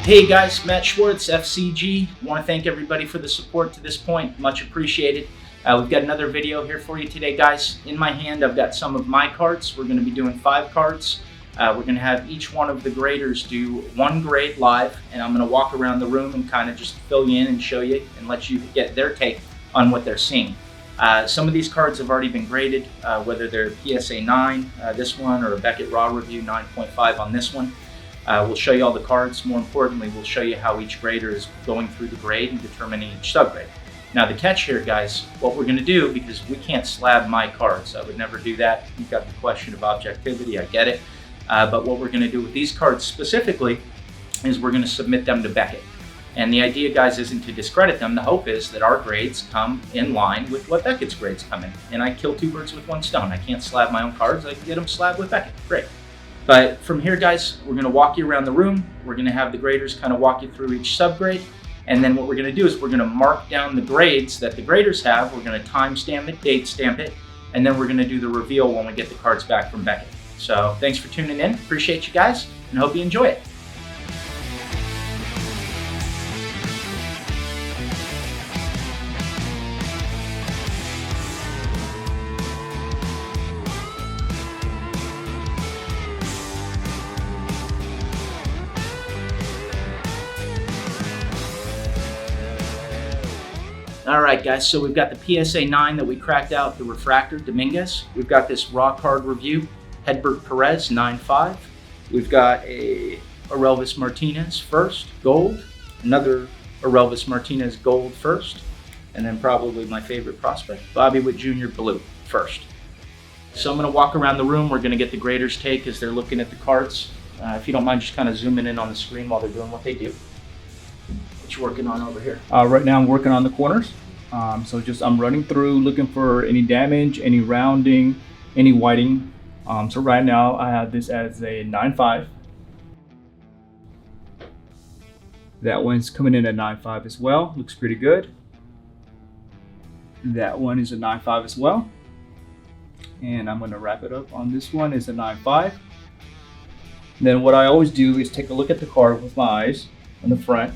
Hey guys, Matt Schwartz, FCG. Want to thank everybody for the support to this point. Much appreciated. We've got another video here for you today, guys. In my hand, I've got some of my cards. We're going to be doing 5 cards. We're going to have each one of the graders do one grade live, and I'm going to walk around the room and kind of just fill you in and show you and let you get their take on what they're seeing. Some of these cards have already been graded, whether they're PSA 9, this one, or a Beckett Raw Review 9.5 on this one. We'll show you all the cards. More importantly, we'll show you how each grader is going through the grade and determining each subgrade. Now the catch here, guys, what we're going to do, because we can't slab my cards, I would never do that. You've got the question of objectivity, I get it. But what we're going to do with these cards specifically is we're going to submit them to Beckett. And the idea, guys, isn't to discredit them. The hope is that our grades come in line with what Beckett's grades come in. And I kill 2 birds with 1 stone. I can't slab my own cards. I can get them slabbed with Beckett. Great. But from here, guys, we're going to walk you around the room. We're going to have the graders kind of walk you through each subgrade. And then what we're going to do is we're going to mark down the grades that the graders have. We're going to time stamp it, date stamp it, and then we're going to do the reveal when we get the cards back from Beckett. So thanks for tuning in. Appreciate you guys, and hope you enjoy it. All right, guys, so we've got the PSA 9 that we cracked out, the Refractor Dominguez. We've got this raw card review, Hedbert Perez 9.5. We've got a Orelvis Martinez first, gold. Another Orelvis Martinez gold first. And then probably my favorite prospect, Bobby Witt Jr. blue first. So I'm gonna walk around the room. We're gonna get the graders' take as they're looking at the cards. If you don't mind just kind of zooming in on the screen while they're doing what they do. What you working on over here? Right now I'm working on the corners. So I'm running through looking for any damage, any rounding, any whiting. So right now I have this as a 9.5. That one's coming in at 9.5 as well. Looks pretty good. That one is a 9.5 as well. And I'm going to wrap it up on this one is a 9.5. Then what I always do is take a look at the card with my eyes on the front.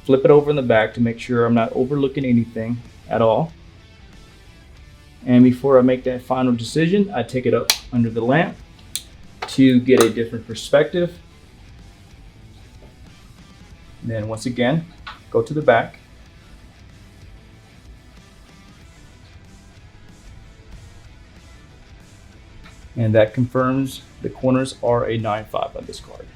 Flip it over in the back to make sure I'm not overlooking anything at all. And before I make that final decision, I take it up under the lamp to get a different perspective. And then once again, go to the back. And that confirms the corners are a 9.5 on this card.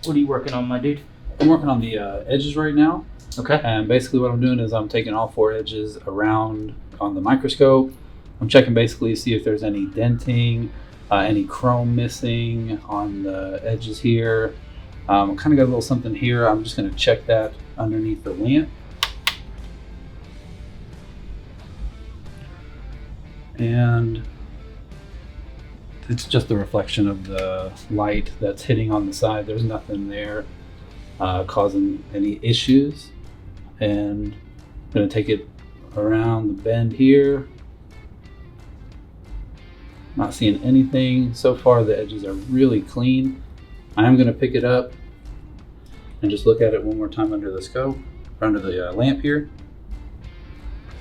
What are you working on, my dude? I'm working on the edges right now. Okay. And basically what I'm doing is I'm taking all 4 edges around on the microscope. I'm checking basically to see if there's any denting, any chrome missing on the edges here. Kind of got a little something here. I'm just going to check that underneath the lamp. And it's just the reflection of the light that's hitting on the side. There's nothing there causing any issues. And I'm going to take it around the bend here. Not seeing anything. So far the edges are really clean. I am going to pick it up and just look at it one more time under the scope, or under the lamp here.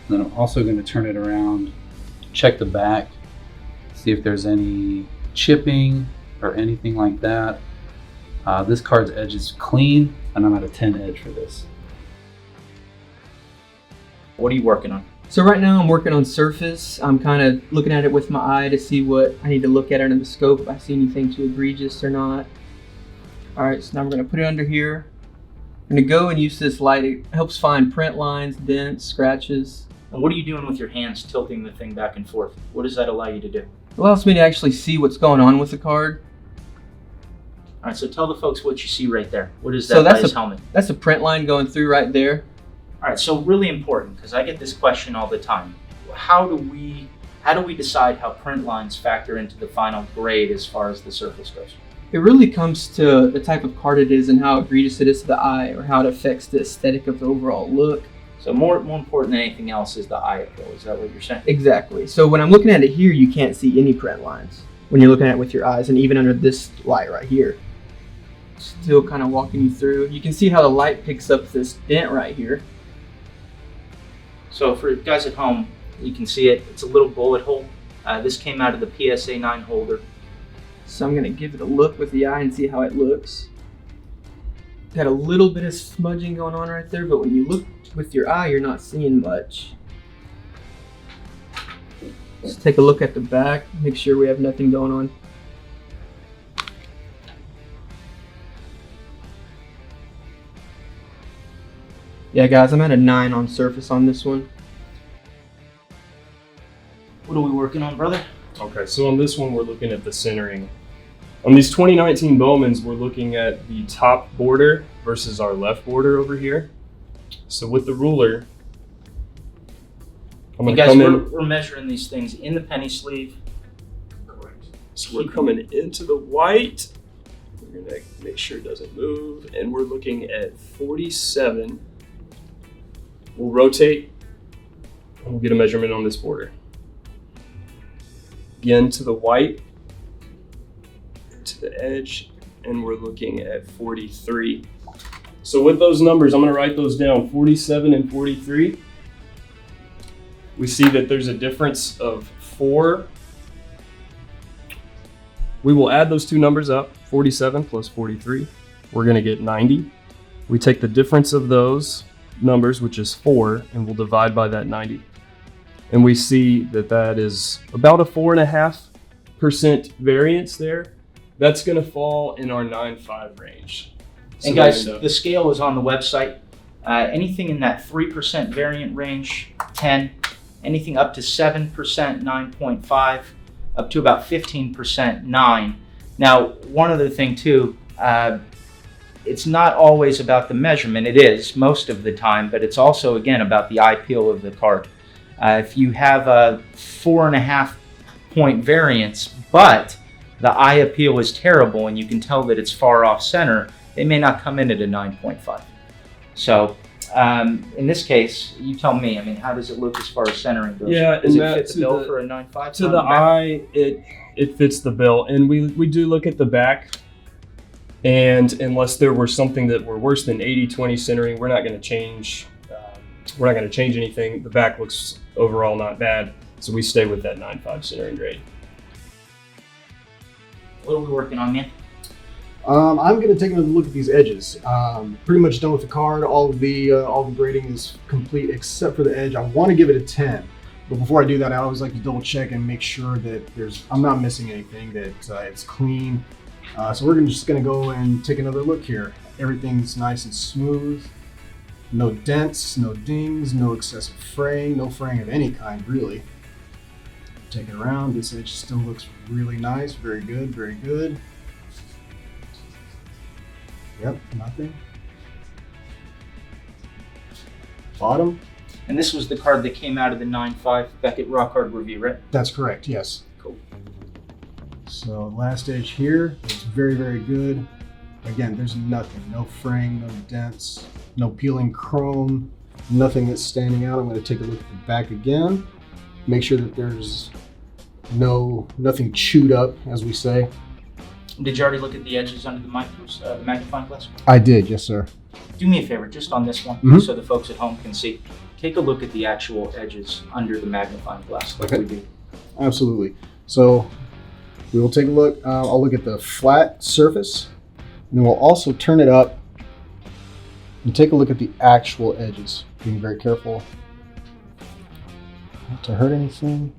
And then I'm also going to turn it around, check the back, see if there's any chipping or anything like that. This card's edge is clean, and I'm at a 10 edge for this. What are you working on? So right now I'm working on surface. I'm kind of looking at it with my eye to see what I need to look at under the scope, if I see anything too egregious or not. All right, so now I'm going to put it under here. I'm going to go and use this light. It helps find print lines, dents, scratches. And what are you doing with your hands tilting the thing back and forth? What does that allow you to do? It allows me to actually see what's going on with the card. All right, so tell the folks what you see right there. What is that So by that's his helmet? That's a print line going through right there. All right, so really important, because I get this question all the time. How do we decide how print lines factor into the final grade as far as the surface goes? It really comes to the type of card it is and how egregious it is to the eye, or how it affects the aesthetic of the overall look. So more important than anything else is the eye appeal. Is that what you're saying? Exactly. So when I'm looking at it here, you can't see any print lines when you're looking at it with your eyes, and even under this light right here. Still kind of walking you through. You can see how the light picks up this dent right here. So for guys at home, you can see it. It's a little bullet hole. This came out of the PSA 9 holder. So I'm gonna give it a look with the eye and see how it looks. Got a little bit of smudging going on right there, but when you look with your eye, you're not seeing much. Let's take a look at the back, make sure we have nothing going on. Yeah guys, I'm at a 9 on surface on this one. What are we working on, brother? Okay, so on this one, we're looking at the centering. On these 2019 Bowmans, we're looking at the top border versus our left border over here. So with the ruler, I'm You gonna guys, come in. we're measuring these things in the penny sleeve. Correct. So we're coming into the white. We're gonna make sure it doesn't move, and we're looking at 47. We'll rotate, and we'll get a measurement on this border. Again to the white, to the edge, and we're looking at 43. So with those numbers, I'm gonna write those down, 47 and 43. We see that there's a difference of 4. We will add those two numbers up, 47 plus 43. We're gonna get 90. We take the difference of those numbers, which is 4, and we'll divide by that 90. And we see that that is about a 4.5% variance there. That's gonna fall in our 9.5 range. So And guys, there you go. the scale is on the website. Anything in that 3% variant range, 10. Anything up to 7%, 9.5. Up to about 15%, 9. Now, one other thing too, it's not always about the measurement. It is most of the time, but it's also, again, about the eye peel of the card. If you have a 4.5 point variance, but the eye appeal is terrible and you can tell that it's far off center, they may not come in at a 9.5. So in this case, you tell me, I mean, how does it look as far as centering goes? Yeah, Does and it that fit the to bill the- for a 9.5? To the eye, it fits the bill, and we do look at the back. And unless there were something that were worse than 80-20 centering, we're not going to change. We're not going to change anything. The back looks overall not bad, so we stay with that 9.5 centering grade. What are we working on, man? I'm going to take another look at these edges. Pretty much done with the card. All the grading is complete except for the edge. I want to give it a 10, but before I do that, I always like to double check and make sure that I'm not missing anything, that it's clean. So we're just going to go and take another look here. Everything's nice and smooth. No dents, no dings, no excessive fraying, no fraying of any kind really. Take it around. This edge still looks really nice. Very good, very good. Yep, nothing. Bottom. And this was the card that came out of the 9.5 Beckett Rock Hard review, right? That's correct, yes. Cool. So last edge here, it's very, very good. Again, there's nothing, no fraying, no dents, no peeling chrome, nothing that's standing out. I'm going to take a look at the back again. Make sure that there's nothing chewed up, as we say. Did you already look at the edges under the magnifying glass? I did, yes, sir. Do me a favor, just on this one, Mhm. so the folks at home can see. Take a look at the actual edges under the magnifying glass, like Okay. we do. Absolutely. So we will take a look. I'll look at the flat surface, and then we'll also turn it up and take a look at the actual edges. Being very careful not to hurt anything.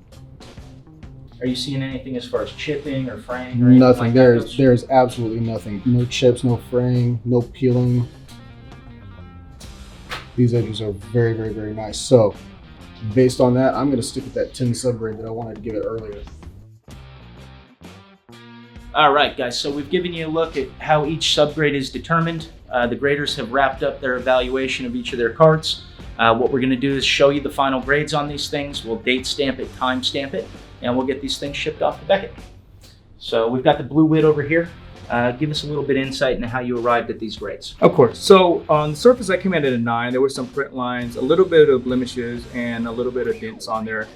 Are you seeing anything as far as chipping or fraying or anything Nothing. like There's that? there's absolutely nothing. No chips, no fraying, no peeling. These edges are very, very, very nice. So based on that, I'm going to stick with that 10 subgrade that I wanted to give it earlier. All right, guys, so we've given you a look at how each subgrade is determined. The graders have wrapped up their evaluation of each of their cards. What we're going to do is show you the final grades on these things. We'll date stamp it, time stamp it, and we'll get these things shipped off to Beckett. So we've got the blue wit over here. Give us a little bit of insight into how you arrived at these grades. Of course. So on the surface, I came in at a 9. There were some print lines, a little bit of blemishes, and a little bit of dents on there.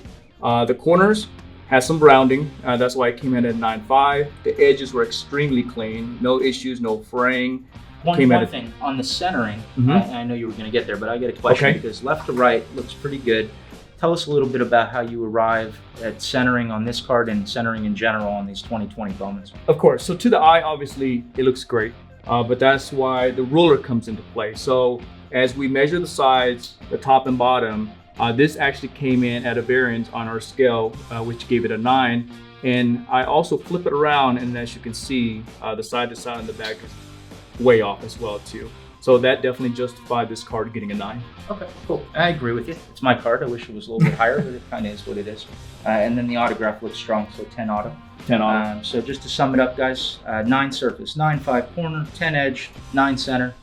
The corners, Has some rounding. That's why it came in at 9.5. The edges were extremely clean. No issues, no fraying. One thing on the centering, Mhm. I know you were going to get there, but I get a question Okay. because left to right looks pretty good. Tell us a little bit about how you arrive at centering on this card and centering in general on these 2020 Bowmans. Of course. So to the eye, obviously, it looks great. But that's why the ruler comes into play. So as we measure the sides, the top and bottom, this actually came in at a variance on our scale, which gave it a 9. And I also flip it around, and as you can see, the side to side and the back is way off as well too. So that definitely justified this card getting a 9. Okay, cool. I agree with you. It's my card. I wish it was a little bit higher, but it kind of is what it is. And then the autograph looks strong, so 10 auto. 10 on. So just to sum it up, guys, 9 surface, 9.5 corner, 10 edge, 9 center.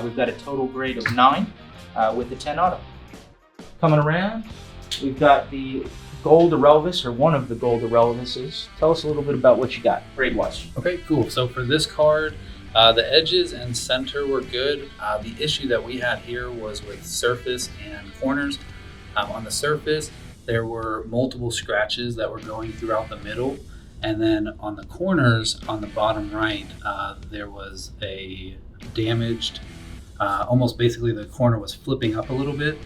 We've got a total grade of 9 with the 10 auto. Coming around, we've got the gold Irrelevus, or one of the gold Irrelevuses. Tell us a little bit about what you got, grade-wise. Okay, cool. So for this card, the edges and center were good. The issue that we had here was with surface and corners. On the surface, there were multiple scratches that were going throughout the middle. And then on the corners, on the bottom right, there was a damaged, almost basically the corner was flipping up a little bit.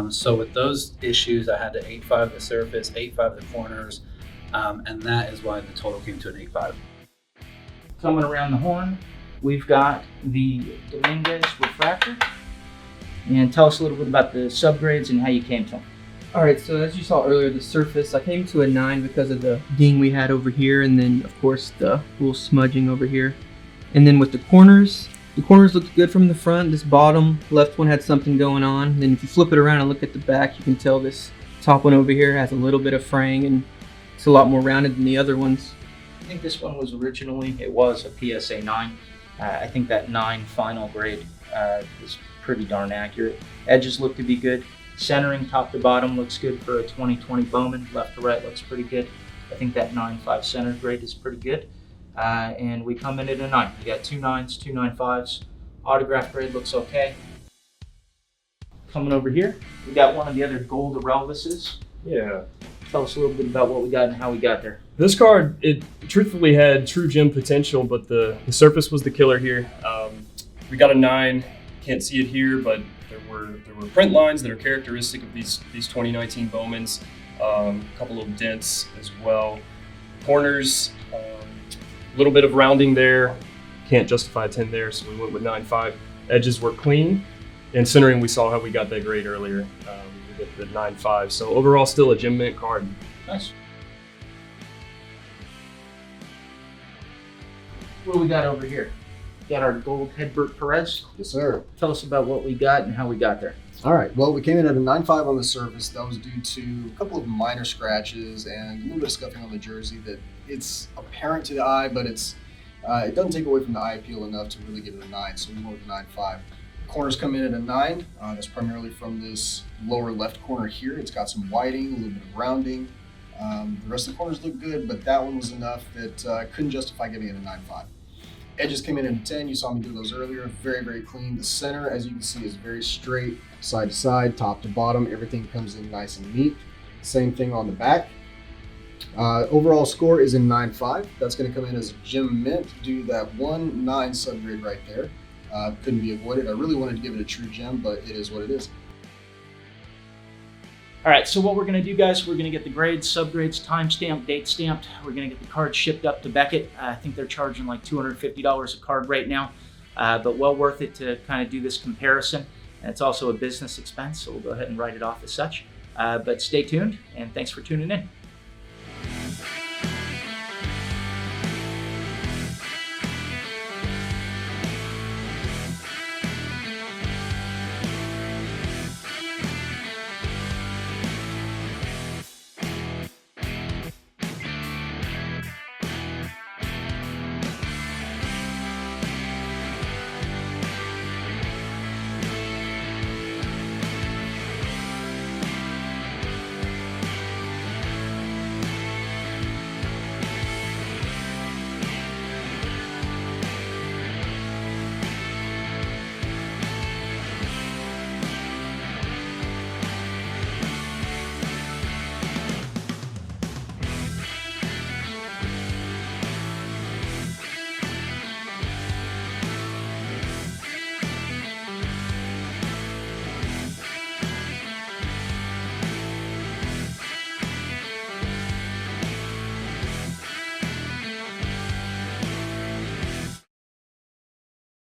So with those issues, I had to 8.5 the surface, 8.5 the corners, and that is why the total came to an 8.5. Coming around the horn, we've got the Dominguez refractor. And tell us a little bit about the subgrades and how you came to them. All right, so as you saw earlier, the surface, I came to a 9 because of the ding we had over here, and then of course the little smudging over here. And then with the corners looked good from the front. This bottom left one had something going on. Then if you flip it around and look at the back, you can tell this top one over here has a little bit of fraying, and it's a lot more rounded than the other ones. I think this one was originally, it was a PSA 9. I think that 9 final grade is pretty darn accurate. Edges look to be good. Centering top to bottom looks good for a 2020 Bowman. Left to right looks pretty good. I think that 9.5 center grade is pretty good. And we come in at a 9. You got 2 9s, 2 9.5s. Autograph grade looks okay. Coming over here, we got one of the other gold Irrelevuses. Yeah. Tell us a little bit about what we got and how we got there. This card, it truthfully had true gem potential, but the surface was the killer here. We got a 9. Can't see it here, but there were print lines that are characteristic of these 2019 Bowmans. A couple of dents as well. Corners, a little bit of rounding there. Can't justify a 10 there, so we went with 9.5. Edges were clean, and centering, we saw how we got that grade earlier. We did the 9.5. So overall, still a gem mint card. Nice. What do we got over here? Got our gold Hedbert Perez. Yes, sir. Tell us about what we got and how we got there. All right. Well, we came in at a 9.5 on the surface. That was due to a couple of minor scratches and a little bit of scuffing on the jersey that it's apparent to the eye, but it doesn't take away from the eye appeal enough to really give it a 9. So we went with a 9.5. Corners come in at a 9. That's primarily from this lower left corner here. It's got some whiting, a little bit of rounding. The rest of the corners look good, but that one was enough that I couldn't justify giving it a 9.5. Edges came in at a 10. You saw me do those earlier. Very, very clean. The center, as you can see, is very straight, side to side, top to bottom. Everything comes in nice and neat. Same thing on the back. Overall score is in 9.5. That's going to come in as a gem mint due to that 1 9 subgrade right there. Couldn't be avoided. I really wanted to give it a true gem, but it is what it is. All right, so what we're going to do, guys, we're going to get the grades, subgrades, time stamped, date stamped. We're going to get the card shipped up to Beckett. I think they're charging like $250 a card right now, but well worth it to kind of do this comparison. And it's also a business expense, so we'll go ahead and write it off as such. But stay tuned, and thanks for tuning in.